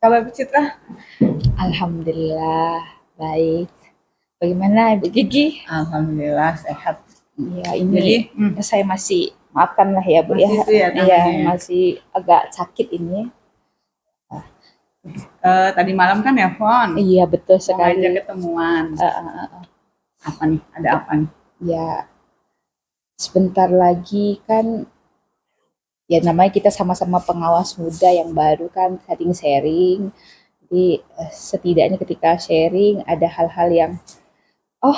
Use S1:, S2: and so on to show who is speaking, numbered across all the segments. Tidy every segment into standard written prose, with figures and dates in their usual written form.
S1: Kabar Bu Citra?
S2: Alhamdulillah baik. Bagaimana Ibu Gigi?
S1: Alhamdulillah sehat.
S2: Ya
S1: Jadi,
S2: ini saya masih maafkanlah ya Bu
S1: masih
S2: ya.
S1: itu ya
S2: Iya
S1: tangannya ya.
S2: masih agak sakit ini.
S1: Tadi malam kan nelpon,
S2: Iya betul
S1: mau ngajak
S2: sekali.
S1: ketemuan. Apa nih? Ada apa nih?
S2: Ya sebentar lagi kan ya namanya kita sama-sama pengawas muda yang baru kan sharing-sharing. Jadi setidaknya ketika sharing ada hal-hal yang oh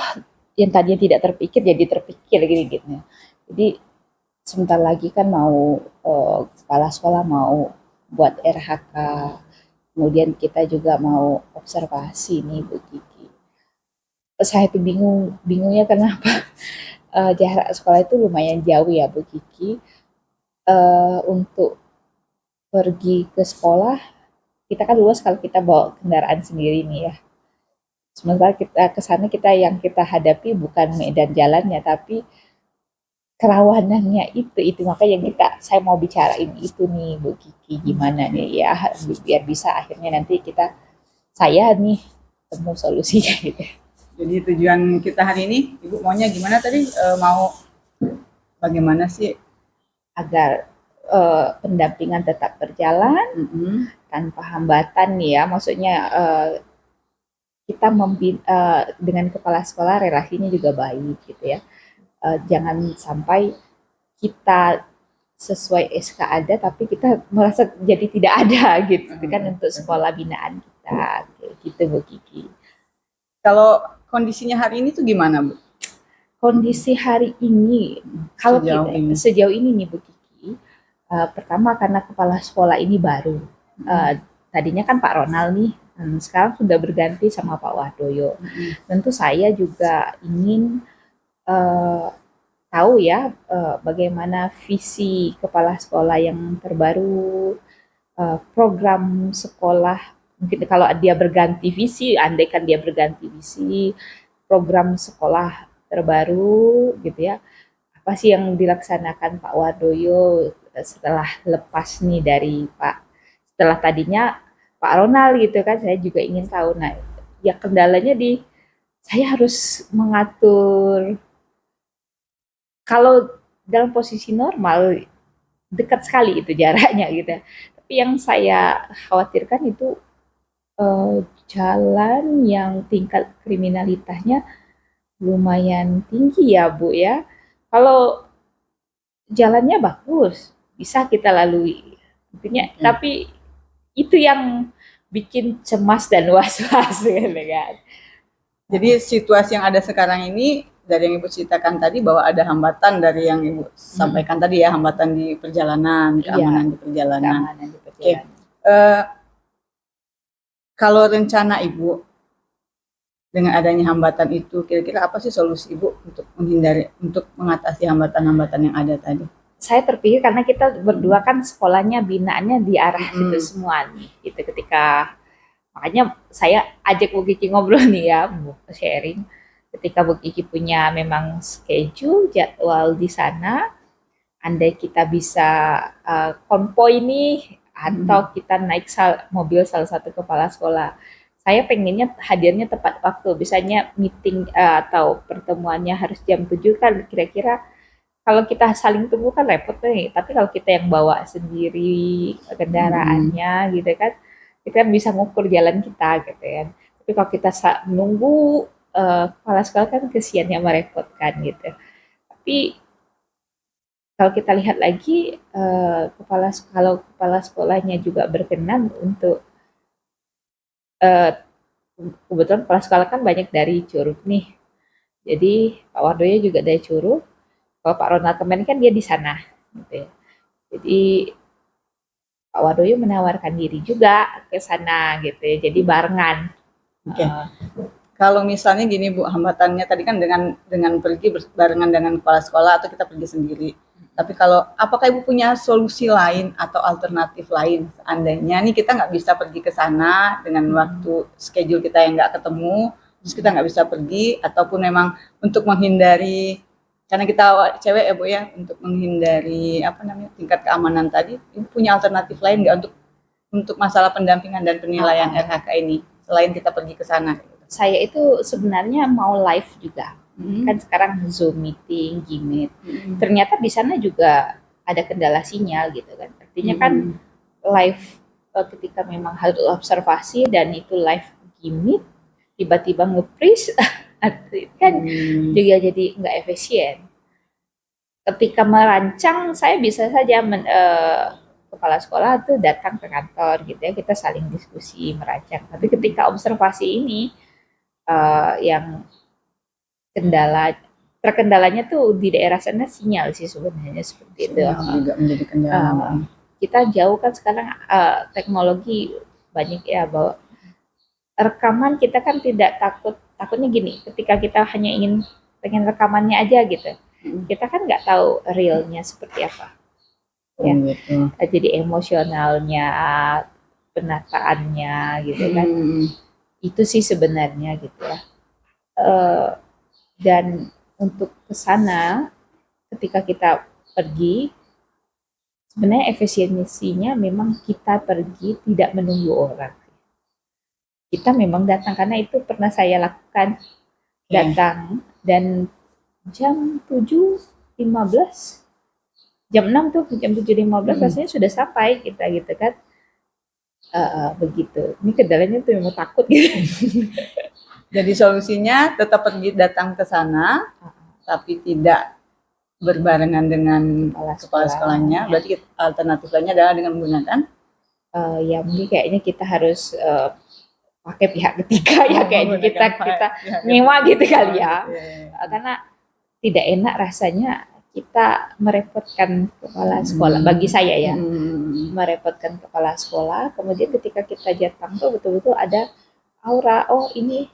S2: yang tadinya tidak terpikir jadi terpikir gitu. Jadi sebentar lagi kan mau kepala sekolah mau buat RHK, kemudian kita juga mau observasi nih Bu Kiki. Saya tuh bingungnya kenapa jarak sekolah itu lumayan jauh ya Bu Kiki. Untuk pergi ke sekolah kita kan luas kalau kita bawa kendaraan sendiri nih ya. Sementara kita ke sana yang kita hadapi bukan medan jalannya tapi kerawanannya itu makanya saya mau bicarain itu nih Bu Kiki gimana nih ya biar bisa akhirnya nanti saya nih temu solusinya gitu.
S1: Jadi tujuan kita hari ini, Ibu maunya gimana tadi? Mau bagaimana sih?
S2: Agar pendampingan tetap berjalan tanpa hambatan nih ya, maksudnya kita dengan kepala sekolah relasinya juga baik gitu ya. Jangan sampai kita sesuai SK ada tapi kita merasa jadi tidak ada gitu kan untuk sekolah binaan kita gitu Bu Kiki.
S1: Kalau kondisinya hari ini tuh gimana Bu?
S2: Kondisi hari ini kalau sejauh ini nih Bu Kiki, pertama karena kepala sekolah ini baru, tadinya kan Pak Ronald nih, sekarang sudah berganti sama Pak Wardoyo. Tentu saya juga ingin tahu ya bagaimana visi kepala sekolah yang terbaru, program sekolah. Mungkin kalau dia berganti visi, andaikan dia berganti visi, program sekolah terbaru gitu ya. Apa sih yang dilaksanakan Pak Wardoyo setelah lepas nih dari setelah tadinya Pak Ronald gitu kan, saya juga ingin tahu. Nah, ya kendalanya saya harus mengatur kalau dalam posisi normal dekat sekali itu jaraknya gitu. Tapi yang saya khawatirkan itu jalan yang tingkat kriminalitasnya lumayan tinggi ya Bu ya. Kalau jalannya bagus, bisa kita lalui. Intinya, tapi itu yang bikin cemas dan was-was gitu kan.
S1: Jadi situasi yang ada sekarang ini dari yang Ibu ceritakan tadi bahwa ada hambatan dari yang Ibu sampaikan tadi ya, hambatan di perjalanan, keamanan di perjalanan. Oke. Kalau rencana Ibu dengan adanya hambatan itu, kira-kira apa sih solusi Ibu untuk mengatasi hambatan-hambatan yang ada tadi?
S2: Saya terpikir karena kita berdua kan sekolahnya binaannya di arah situ semua nih. Itu ketika makanya saya ajak Bu Kiki ngobrol nih ya, sharing. Ketika Bu Kiki punya memang schedule, jadwal di sana, andai kita bisa konvoy nih, atau kita naik mobil salah satu kepala sekolah. Saya pengennya hadirnya tepat waktu, misalnya meeting atau pertemuannya harus jam 7 kan, kira-kira kalau kita saling tunggu kan repot nih, tapi kalau kita yang bawa sendiri kendaraannya gitu kan, kita bisa ngukur jalan kita gitu kan. Tapi kalau kita menunggu kepala sekolah kan kesian ya merepotkan gitu. Tapi kalau kita lihat lagi kalau kepala sekolahnya juga berkenan untuk kebetulan kepala sekolah kan banyak dari Curug nih. Jadi Pak Wardoyo juga dari Curug. Kalau Pak Ronald kemarin kan dia di sana gitu ya. Jadi Pak Wardoyo menawarkan diri juga ke sana gitu ya. Jadi barengan.
S1: Oke. Kalau misalnya gini Bu, hambatannya tadi kan dengan pergi barengan dengan kepala sekolah atau kita pergi sendiri. Tapi apakah Ibu punya solusi lain atau alternatif lain seandainya nih kita nggak bisa pergi ke sana dengan waktu schedule kita yang nggak ketemu, terus kita nggak bisa pergi, ataupun memang untuk menghindari karena kita cewek ya Bu ya, untuk menghindari tingkat keamanan tadi, Ibu punya alternatif lain nggak untuk masalah pendampingan dan penilaian RHK ini selain kita pergi ke sana?
S2: Saya itu sebenarnya mau live juga. Kan sekarang Zoom meeting, Gmeet. Ternyata di sana juga ada kendala sinyal gitu kan. Artinya kan live ketika memang harus observasi dan itu live Gmeet tiba-tiba nge-freeze kan juga jadi nggak efisien. Ketika merancang saya bisa saja kepala sekolah tuh datang ke kantor gitu ya, kita saling diskusi merancang. Tapi ketika observasi ini yang terkendalanya tuh di daerah sana sinyal sih sebenarnya seperti itu.
S1: Juga menjadi kendala.
S2: Kita jauh kan sekarang teknologi banyak ya, bahwa rekaman kita kan tidak takutnya gini, ketika kita hanya pengen rekamannya aja gitu, kita kan nggak tahu realnya seperti apa ya.
S1: Gitu.
S2: Jadi emosionalnya, penataannya gitu kan, itu sih sebenarnya gitu ya. Dan untuk ke sana ketika kita pergi, sebenarnya efisiensinya memang kita pergi tidak menunggu orang. Kita memang datang, karena itu pernah saya lakukan, datang dan jam 7.15, jam 6 tuh, jam 7.15 rasanya sudah sampai kita gitu kan. Begitu. Ini kendalanya tuh memang takut gitu.
S1: Jadi solusinya tetap pergi datang ke sana, tapi tidak berbarengan dengan kepala sekolahnya. Berarti alternatif lainnya adalah dengan menggunakan
S2: ya mungkin kayaknya kita harus pakai pihak ketiga ya, kayaknya kita nyewa gitu kali ya. Karena tidak enak rasanya kita merepotkan kepala sekolah, bagi saya ya, merepotkan kepala sekolah. Kemudian ketika kita datang tuh betul-betul ada aura, oh ini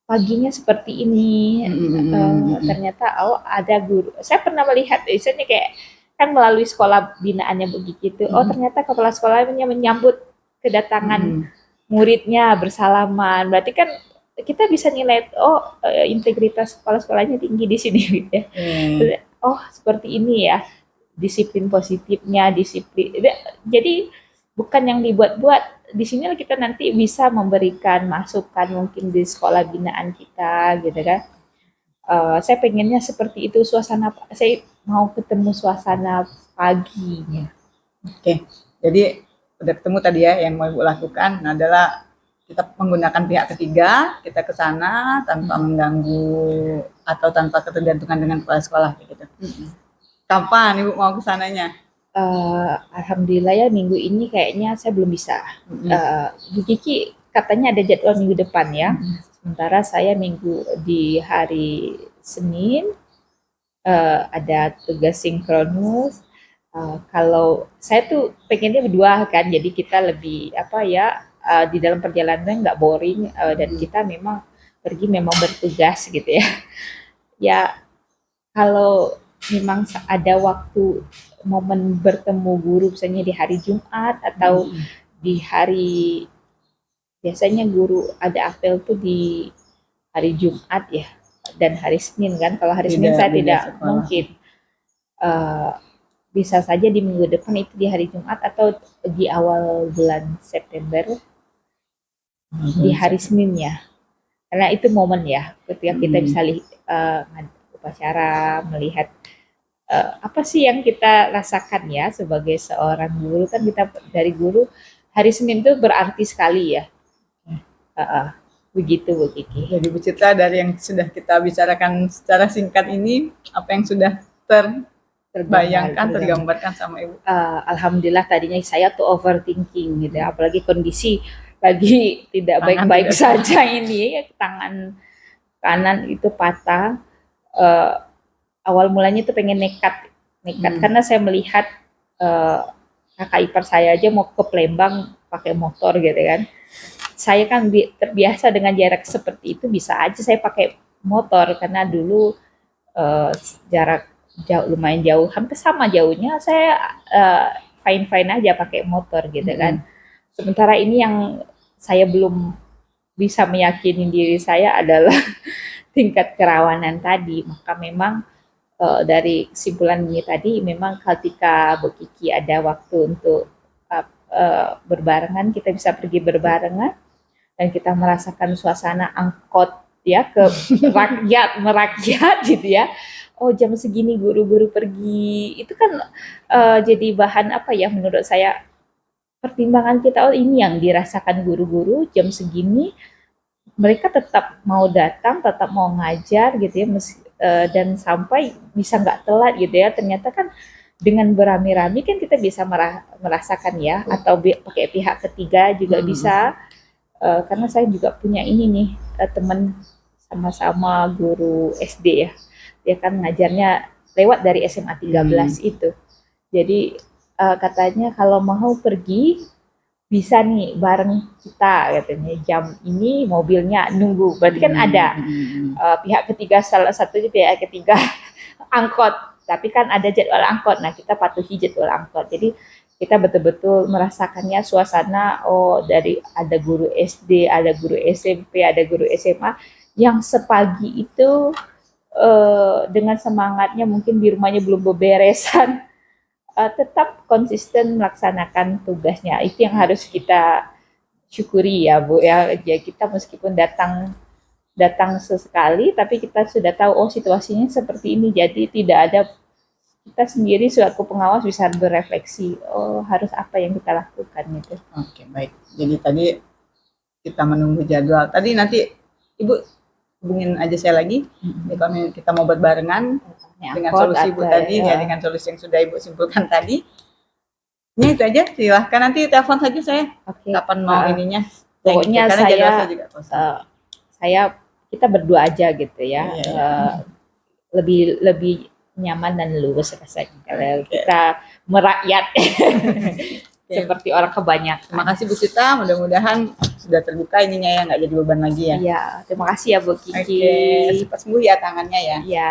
S2: paginya seperti ini, ternyata ada guru. Saya pernah melihat, misalnya kayak kan melalui sekolah binaannya begitu, oh ternyata kepala sekolahnya menyambut kedatangan muridnya bersalaman, berarti kan kita bisa nilai, oh integritas kepala sekolahnya tinggi di sini gitu ya. Oh seperti ini ya, disiplin positifnya, jadi bukan yang dibuat-buat. Di sini kita nanti bisa memberikan masukan mungkin di sekolah binaan kita gitu kan. Saya pengennya seperti itu suasana, saya mau ketemu suasana paginya.
S1: Oke, jadi udah ketemu tadi ya, yang mau Ibu lakukan adalah kita menggunakan pihak ketiga, kita ke sana tanpa mengganggu atau tanpa ketergantungan dengan kepala sekolah gitu. Kapan Ibu mau ke sananya?
S2: Alhamdulillah ya, minggu ini kayaknya saya belum bisa. Bu Kiki katanya ada jadwal minggu depan ya. Sementara saya di hari Senin ada tugas sinkronus. Kalau saya tuh pengennya berdua kan, jadi kita lebih di dalam perjalanan nggak boring, dan kita memang pergi memang bertugas gitu ya. Ya kalau memang ada waktu momen bertemu guru, misalnya di hari Jumat atau di hari, biasanya guru ada apel tuh di hari Jumat ya, dan hari Senin kan. Kalau hari Senin saya tidak mungkin. Bisa saja di minggu depan itu di hari Jumat atau di awal bulan September di hari Seninnya, karena itu momen ya ketika kita bisa upacara, melihat apa sih yang kita rasakan ya sebagai seorang guru. Kan kita dari guru, hari Senin itu berarti sekali ya. Begitu Bu Kiki.
S1: Jadi Bu Citra, dari yang sudah kita bicarakan secara singkat ini, apa yang sudah tergambarkan sama Ibu?
S2: Alhamdulillah, tadinya saya tuh overthinking gitu ya, apalagi kondisi lagi tidak baik-baik saja ini ya, tangan kanan itu patah. Awal mulanya tuh pengen nekat karena saya melihat kakak ipar saya aja mau ke Palembang pakai motor gitu kan. Saya kan terbiasa dengan jarak seperti itu, bisa aja saya pakai motor karena dulu jarak lumayan jauh, hampir sama jauhnya, saya fine aja pakai motor gitu kan. Sementara ini yang saya belum bisa meyakini diri saya adalah tingkat kerawanan tadi. Maka memang dari kesimpulan ini tadi, memang ketika Bu Kiki ada waktu untuk berbarengan, kita bisa pergi berbarengan dan kita merasakan suasana angkot ya ke rakyat merakyat gitu ya. Oh, jam segini guru-guru pergi, itu kan jadi bahan apa ya, menurut saya pertimbangan kita, oh ini yang dirasakan guru-guru jam segini, mereka tetap mau datang, tetap mau ngajar gitu ya, dan sampai bisa nggak telat gitu ya. Ternyata kan dengan berami-rami kan kita bisa merasakan ya, atau pakai pihak ketiga juga bisa. Karena saya juga punya ini nih, teman sama-sama guru SD ya, dia kan ngajarnya lewat dari SMA 13 itu. Jadi katanya kalau mau pergi bisa nih bareng kita katanya, jam ini mobilnya nunggu, berarti kan ada pihak ketiga, salah satunya pihak ketiga angkot, tapi kan ada jadwal angkot, nah kita patuhi jadwal angkot. Jadi kita betul-betul merasakannya suasana, oh dari ada guru SD, ada guru SMP, ada guru SMA yang sepagi itu dengan semangatnya, mungkin di rumahnya belum beberesan, tetap konsisten melaksanakan tugasnya. Itu yang harus kita syukuri ya Bu ya. Ya kita meskipun datang sesekali, tapi kita sudah tahu oh situasinya seperti ini. Jadi tidak ada, kita sendiri selaku pengawas bisa berefleksi, oh harus apa yang kita lakukan gitu.
S1: Oke, baik. Jadi tadi kita menunggu jadwal. Tadi nanti Ibu hubungin aja saya lagi. Kalau kita mau berbarengan dengan solusi Ibu tadi, ya dengan solusi yang sudah Ibu simpulkan tadi. Ini itu aja, silahkan nanti telepon saja saya. Kapan mau ininya.
S2: Pokoknya
S1: karena jadwal saya juga
S2: kita berdua aja gitu ya. Lebih nyaman dan luwes rasanya kalau kita merakyat seperti orang kebanyakan.
S1: Terima kasih Bu Sita, mudah-mudahan sudah terbuka ininya ya, nggak jadi beban lagi ya.
S2: Iya, terima kasih ya Bu Kiki.
S1: Cepat sembuh ya tangannya ya.
S2: Iya.